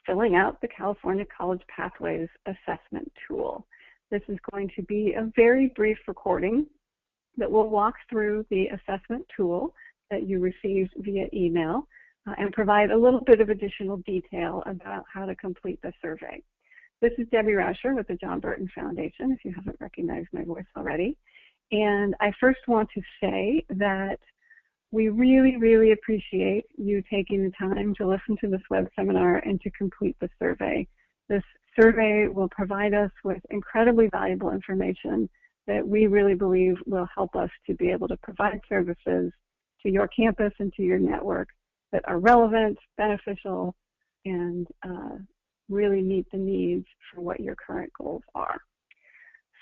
filling out the California College Pathways Assessment Tool. This is going to be a very brief recording that will walk through the assessment tool that you received via email and provide a little bit of additional detail about how to complete the survey. This is Debbie Rauscher with the John Burton Foundation, if you haven't recognized my voice already. And I first want to say that we really, really appreciate you taking the time to listen to this web seminar and to complete the survey. This survey will provide us with incredibly valuable information that we really believe will help us to be able to provide services to your campus and to your network that are relevant, beneficial, and really meet the needs for what your current goals are.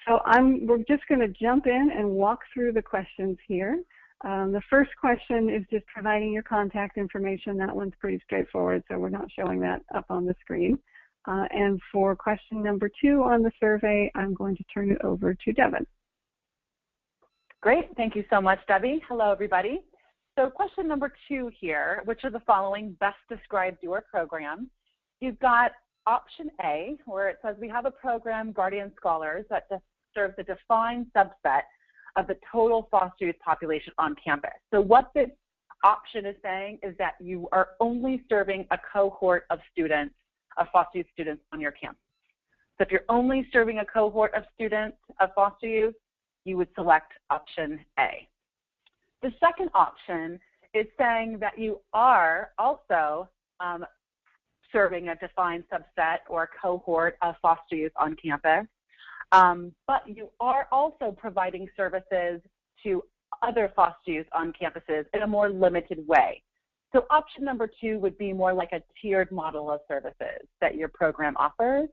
So we're just going to jump in and walk through the questions here. The first question is just providing your contact information. That one's pretty straightforward, so we're not showing that up on the screen. And for question number 2 on the survey, I'm going to turn it over to Devin. Great, thank you so much, Debbie. Hello, everybody. So question number 2 here, which of the following best describes your program? You've got option A, where it says we have a program, Guardian Scholars, that serves a defined subset of the total foster youth population on campus. So what this option is saying is that you are only serving a cohort of students, of foster youth students on your campus. So if you're only serving a cohort of students of foster youth, you would select option A. The second option is saying that you are also serving a defined subset or cohort of foster youth on campus, but you are also providing services to other foster youth on campuses in a more limited way. So option number 2 would be more like a tiered model of services that your program offers.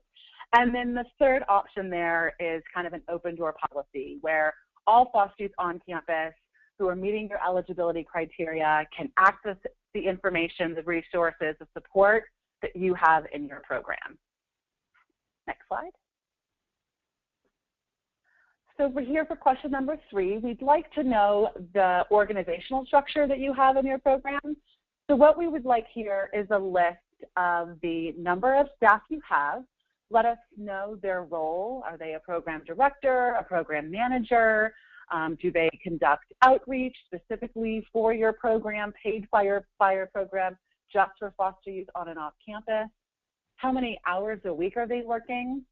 And then the third option there is kind of an open door policy where all foster youth on campus who are meeting your eligibility criteria can access the information, the resources, the support that you have in your program. Next slide. So we're here for question number 3. We'd like to know the organizational structure that you have in your program. So what we would like here is a list of the number of staff you have. Let us know their role. Are they a program director, a program manager? Do they conduct outreach specifically for your program, paid fire program, just for foster youth on and off campus? How many hours a week are they working?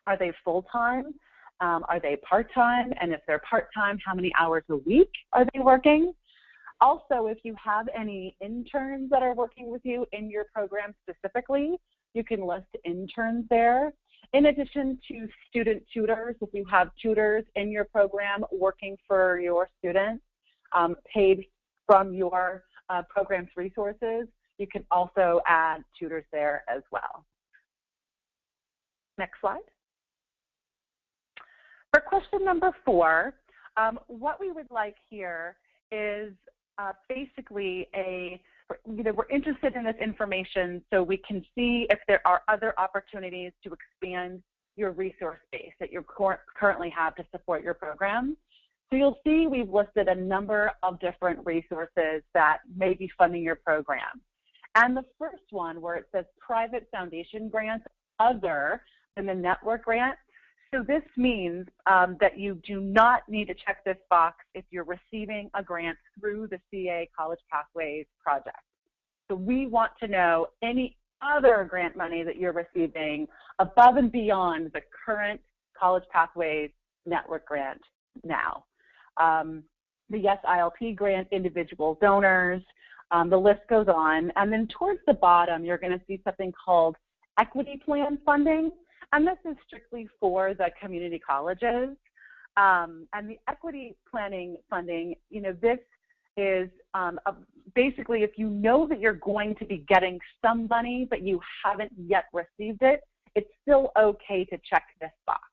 Are they full-time? Are they part-time? And if they're part-time, how many hours a week are they working? Also, if you have any interns that are working with you in your program specifically, you can list interns there. In addition to student tutors, if you have tutors in your program working for your students, paid from your program's resources, you can also add tutors there as well. Next slide. For question number 4, what we would like here is basically we're interested in this information so we can see if there are other opportunities to expand your resource base that you currently have to support your program. So you'll see we've listed a number of different resources that may be funding your program. And the first one where it says private foundation grants other than the network grant. So this means that you do not need to check this box if you're receiving a grant through the CA College Pathways project. So we want to know any other grant money that you're receiving above and beyond the current College Pathways network grant now. The Yes ILP grant, individual donors, the list goes on. And then towards the bottom, you're going to see something called equity plan funding. And this is strictly for the community colleges. And the equity planning funding, this is basically if you know that you're going to be getting some money, but you haven't yet received it, it's still okay to check this box.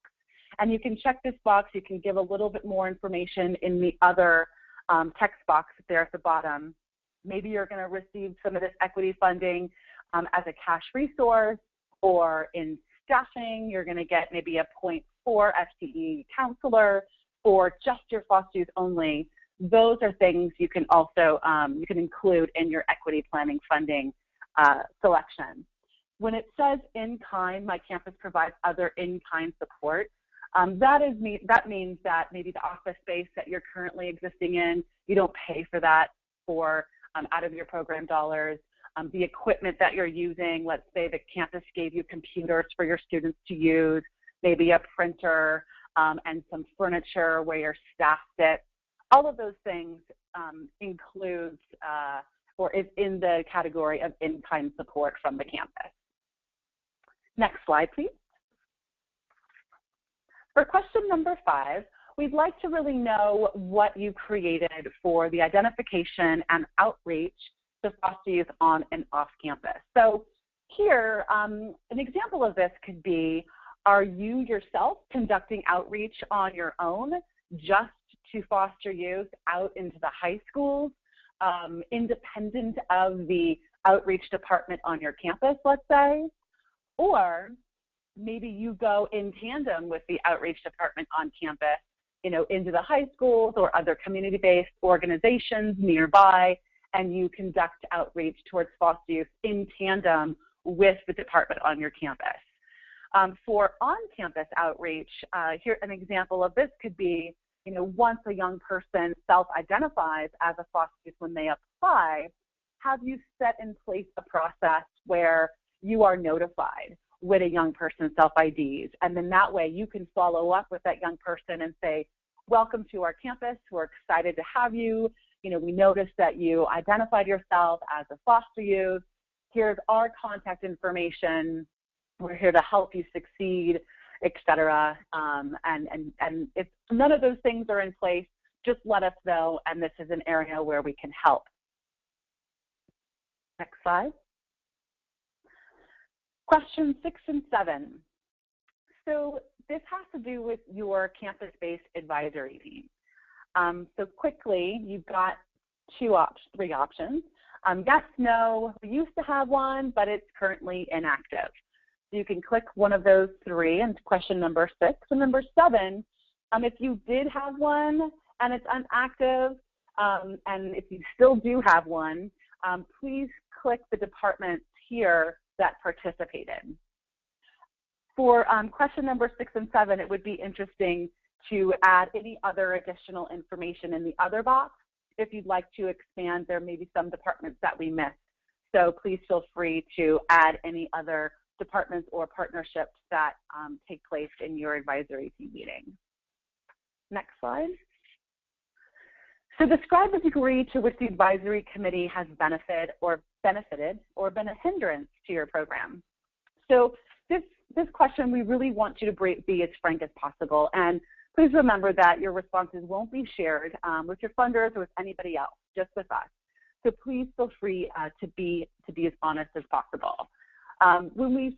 And you can check this box, you can give a little bit more information in the other text box there at the bottom. Maybe you're going to receive some of this equity funding as a cash resource, or in staffing, you're going to get maybe a 0.4 FTE counselor, or just your foster youth only. Those are things you can also you can include in your equity planning funding selection. when it says in-kind, my campus provides other in-kind support, that means that maybe the office space that you're currently existing in, you don't pay for that out of your program dollars. The equipment that you're using, let's say the campus gave you computers for your students to use, maybe a printer and some furniture where your staff sits. All of those things includes or is in the category of in-kind support from the campus. Next slide, please. For question number 5, we'd like to really know what you created for the identification and outreach to foster youth on and off campus. So here, an example of this could be, are you yourself conducting outreach on your own just to foster youth out into the high schools, independent of the outreach department on your campus, let's say? Or maybe you go in tandem with the outreach department on campus, into the high schools or other community-based organizations nearby, and you conduct outreach towards foster youth in tandem with the department on your campus. For on-campus outreach, here an example of this could be, once a young person self-identifies as a foster youth when they apply, have you set in place a process where you are notified when a young person self-IDs, and then that way you can follow up with that young person and say, welcome to our campus, we're excited to have you. We noticed that you identified yourself as a foster youth. Here's our contact information. We're here to help you succeed, etc. And if none of those things are in place, just let us know, and this is an area where we can help. Next slide. Questions 6 and 7. So this has to do with your campus-based advisory team. So quickly, you've got 3 options. Yes, no, we used to have one, but it's currently inactive. So you can click one of those 3 and question number 6. And number 7, if you did have one and it's inactive, and if you still do have one, please click the department here that participated. For question number 6 and 7, it would be interesting to add any other additional information in the other box. If you'd like to expand, there may be some departments that we missed. So please feel free to add any other departments or partnerships that take place in your advisory team meeting. Next slide. So describe the degree to which the advisory committee has benefited or been a hindrance to your program. So this question, we really want you to be as frank as possible. And please remember that your responses won't be shared with your funders or with anybody else, just with us. So please feel free to be as honest as possible. When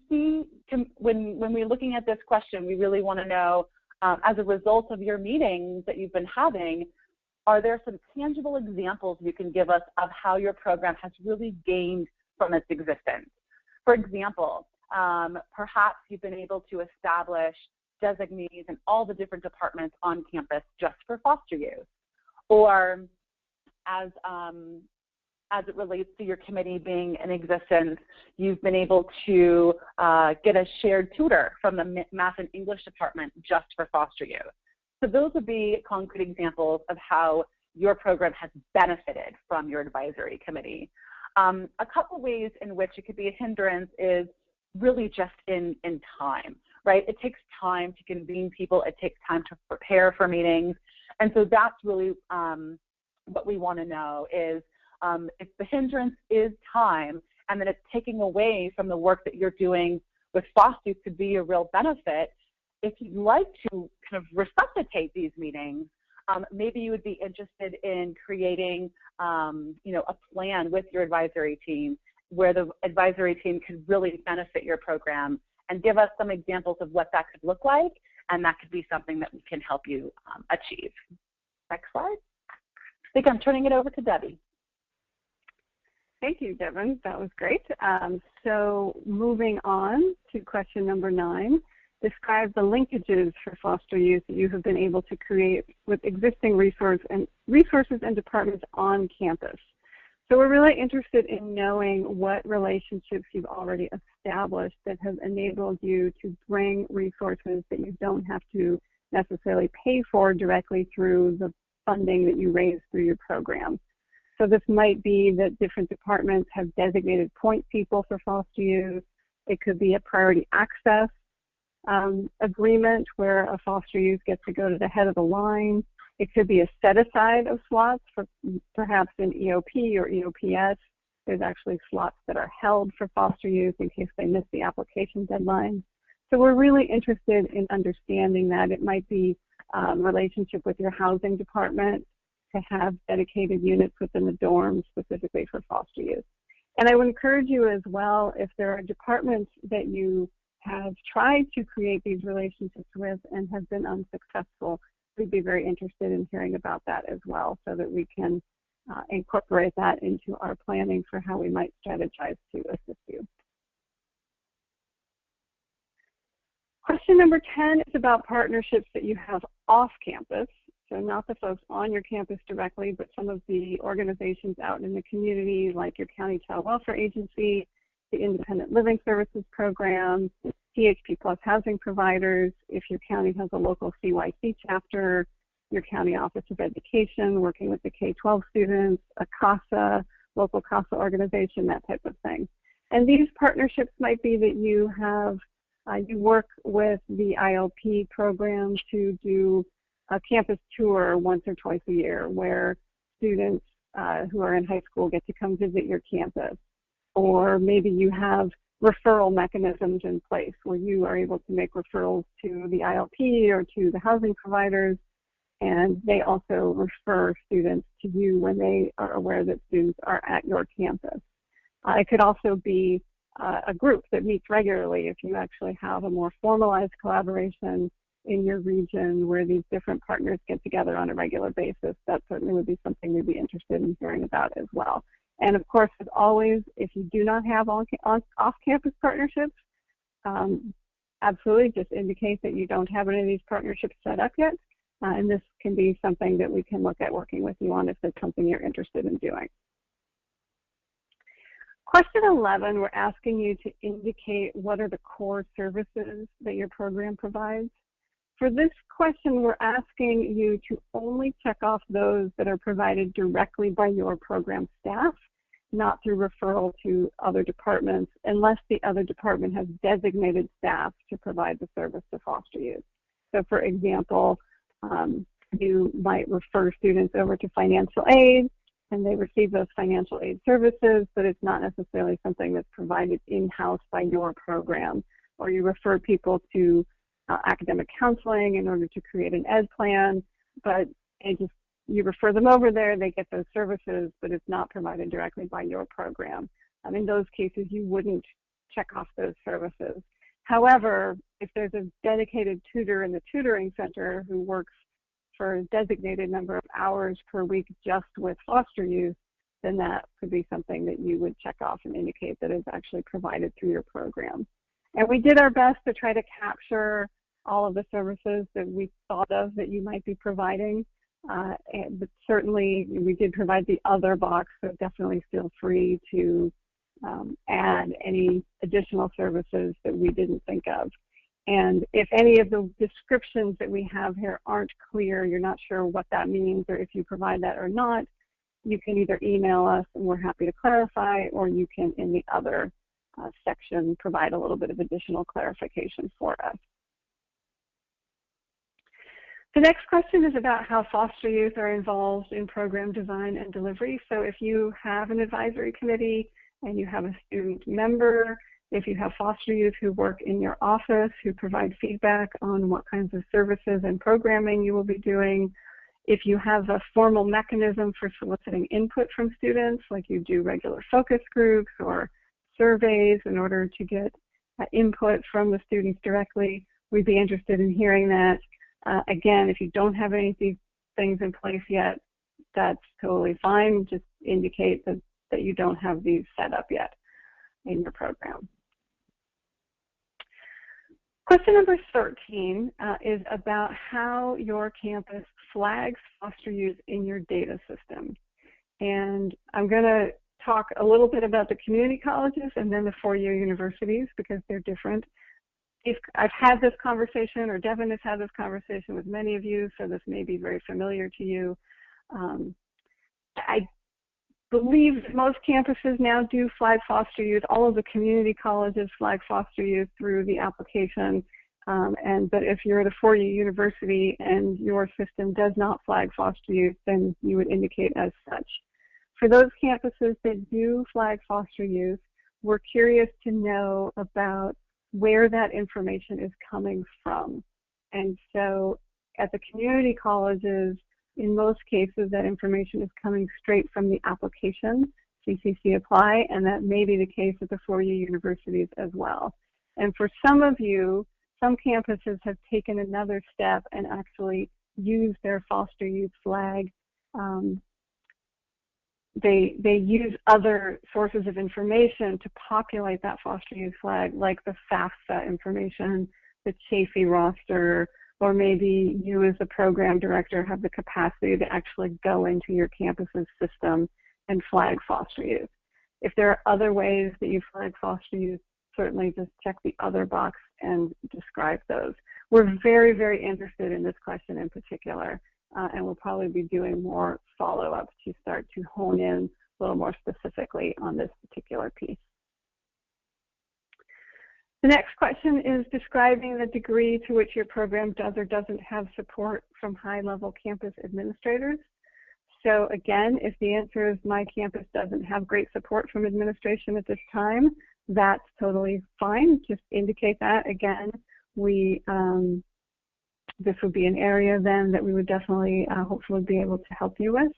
we're looking at this question, we really want to know, as a result of your meetings that you've been having, are there some tangible examples you can give us of how your program has really gained from its existence? For example, perhaps you've been able to establish designees in all the different departments on campus just for foster youth, or as it relates to your committee being in existence, you've been able to get a shared tutor from the Math and English department just for foster youth. So those would be concrete examples of how your program has benefited from your advisory committee. A couple ways in which it could be a hindrance is really just in time, right? It takes time to convene people. It takes time to prepare for meetings. And so that's really what we want to know is if the hindrance is time and then it's taking away from the work that you're doing with foster youth could be a real benefit. If you'd like to kind of resuscitate these meetings, maybe you would be interested in creating a plan with your advisory team where the advisory team could really benefit your program and give us some examples of what that could look like, and that could be something that we can help you achieve. Next slide. I think I'm turning it over to Debbie. Thank you, Devin. That was great. So moving on to question number 9. Describe the linkages for foster youth that you have been able to create with existing resources and departments on campus. So we're really interested in knowing what relationships you've already established that have enabled you to bring resources that you don't have to necessarily pay for directly through the funding that you raise through your program. So this might be that different departments have designated point people for foster youth. It could be a priority access agreement where a foster youth gets to go to the head of the line. It could be a set aside of slots for perhaps in EOP or EOPS. There's actually slots that are held for foster youth in case they miss the application deadline. So we're really interested in understanding that. It might be relationship with your housing department to have dedicated units within the dorms specifically for foster youth. And I would encourage you as well, if there are departments that you have tried to create these relationships with and have been unsuccessful, we'd be very interested in hearing about that as well so that we can incorporate that into our planning for how we might strategize to assist you. Question number 10 is about partnerships that you have off campus. So not the folks on your campus directly, but some of the organizations out in the community like your county child welfare agency, the independent living services program, CHP plus housing providers, if your county has a local CYC chapter, your county office of education working with the K-12 students, a CASA, local CASA organization, that type of thing. And these partnerships might be that you have, you work with the ILP program to do a campus tour once or twice a year where students who are in high school get to come visit your campus. Or maybe you have referral mechanisms in place where you are able to make referrals to the ILP or to the housing providers, and they also refer students to you when they are aware that students are at your campus. It could also be a group that meets regularly if you actually have a more formalized collaboration in your region where these different partners get together on a regular basis. That certainly would be something we'd be interested in hearing about as well. And of course, as always, if you do not have off-campus partnerships, absolutely just indicate that you don't have any of these partnerships set up yet. And this can be something that we can look at working with you on if it's something you're interested in doing. Question 11, we're asking you to indicate what are the core services that your program provides. For this question, we're asking you to only check off those that are provided directly by your program staff, not through referral to other departments, unless the other department has designated staff to provide the service to foster youth. So for example, you might refer students over to financial aid, and they receive those financial aid services, but it's not necessarily something that's provided in-house by your program. Or you refer people to academic counseling in order to create an ed plan, but you refer them over there, they get those services, but it's not provided directly by your program. In those cases, you wouldn't check off those services. However, if there's a dedicated tutor in the tutoring center who works for a designated number of hours per week just with foster youth, then that could be something that you would check off and indicate that is actually provided through your program. And we did our best to try to capture all of the services that we thought of that you might be providing. But certainly we did provide the other box, so definitely feel free to add any additional services that we didn't think of. And if any of the descriptions that we have here aren't clear, you're not sure what that means or if you provide that or not, you can either email us and we're happy to clarify, or you can, in the other section, provide a little bit of additional clarification for us. The next question is about how foster youth are involved in program design and delivery. So if you have an advisory committee and you have a student member, if you have foster youth who work in your office who provide feedback on what kinds of services and programming you will be doing, if you have a formal mechanism for soliciting input from students, like you do regular focus groups or surveys in order to get input from the students directly, we'd be interested in hearing that. Again, if you don't have any of these things in place yet, that's totally fine. Just indicate that you don't have these set up yet in your program. Question number 13 is about how your campus flags foster youth in your data system. And I'm going to talk a little bit about the community colleges and then the four-year universities because they're different. I've had this conversation, or Devin has had this conversation with many of you, so this may be very familiar to you. I believe that most campuses now do flag foster youth. All of the community colleges flag foster youth through the application. But if you're at a four-year university and your system does not flag foster youth, then you would indicate as such. For those campuses that do flag foster youth, we're curious to know about where that information is coming from. And so at the community colleges, in most cases, that information is coming straight from the application, CCC Apply, and that may be the case at the four-year universities as well. And for some of you, some campuses have taken another step and actually used their foster youth flag. They use other sources of information to populate that foster youth flag, like the FAFSA information, the Chafee roster, or maybe you as the program director have the capacity to actually go into your campus's system and flag foster youth. If there are other ways that you flag foster youth, certainly just check the other box and describe those. We're very, very interested in this question in particular. And we'll probably be doing more follow-up to start to hone in a little more specifically on this particular piece. The next question is describing the degree to which your program does or doesn't have support from high-level campus administrators. So again, if the answer is my campus doesn't have great support from administration at this time, that's totally fine. Just indicate that. Again, this would be an area then that we would definitely hopefully be able to help you with.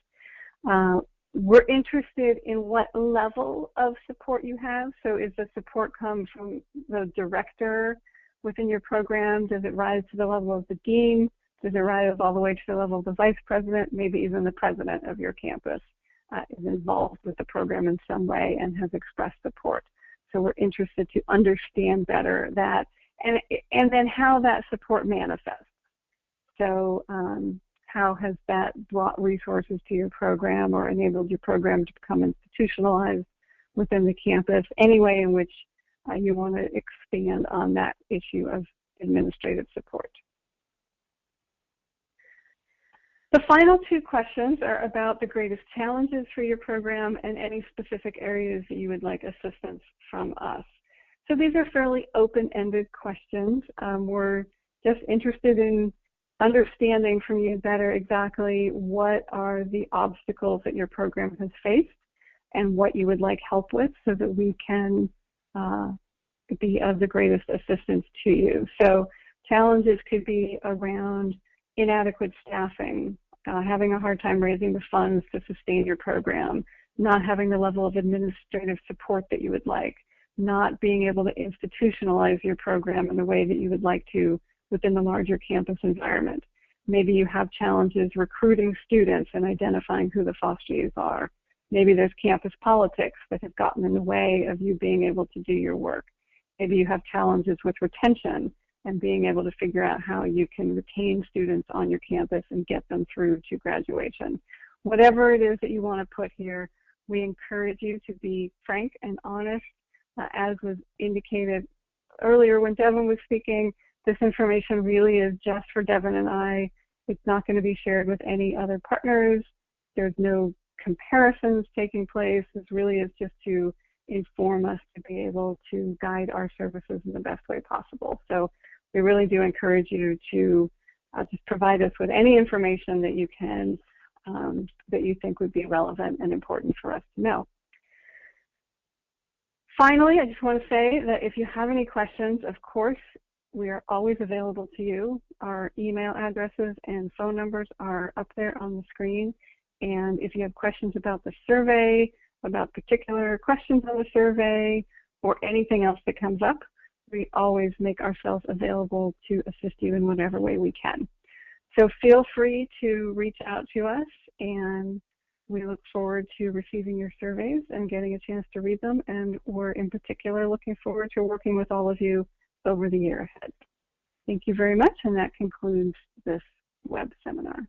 We're interested in what level of support you have. So is the support come from the director within your program? Does it rise to the level of the dean? Does it rise all the way to the level of the vice president? Maybe even the president of your campus is involved with the program in some way and has expressed support. So we're interested to understand better that and then how that support manifests. So how has that brought resources to your program or enabled your program to become institutionalized within the campus? Any way in which you want to expand on that issue of administrative support. The final two questions are about the greatest challenges for your program and any specific areas that you would like assistance from us. So these are fairly open-ended questions. We're just interested in understanding from you better exactly what are the obstacles that your program has faced and what you would like help with so that we can be of the greatest assistance to you. So challenges could be around inadequate staffing, having a hard time raising the funds to sustain your program, not having the level of administrative support that you would like, not being able to institutionalize your program in the way that you would like to within the larger campus environment. Maybe you have challenges recruiting students and identifying who the foster youth are. Maybe there's campus politics that have gotten in the way of you being able to do your work. Maybe you have challenges with retention and being able to figure out how you can retain students on your campus and get them through to graduation. Whatever it is that you want to put here, we encourage you to be frank and honest. As was indicated earlier when Devin was speaking, this information really is just for Devin and I. It's not going to be shared with any other partners. There's no comparisons taking place. This really is just to inform us to be able to guide our services in the best way possible. So we really do encourage you to just provide us with any information that you can, that you think would be relevant and important for us to know. Finally, I just want to say that if you have any questions, of course, we are always available to you. Our email addresses and phone numbers are up there on the screen. And if you have questions about the survey, about particular questions on the survey, or anything else that comes up, we always make ourselves available to assist you in whatever way we can. So feel free to reach out to us, and we look forward to receiving your surveys and getting a chance to read them. And we're in particular looking forward to working with all of you over the year ahead. Thank you very much, and that concludes this web seminar.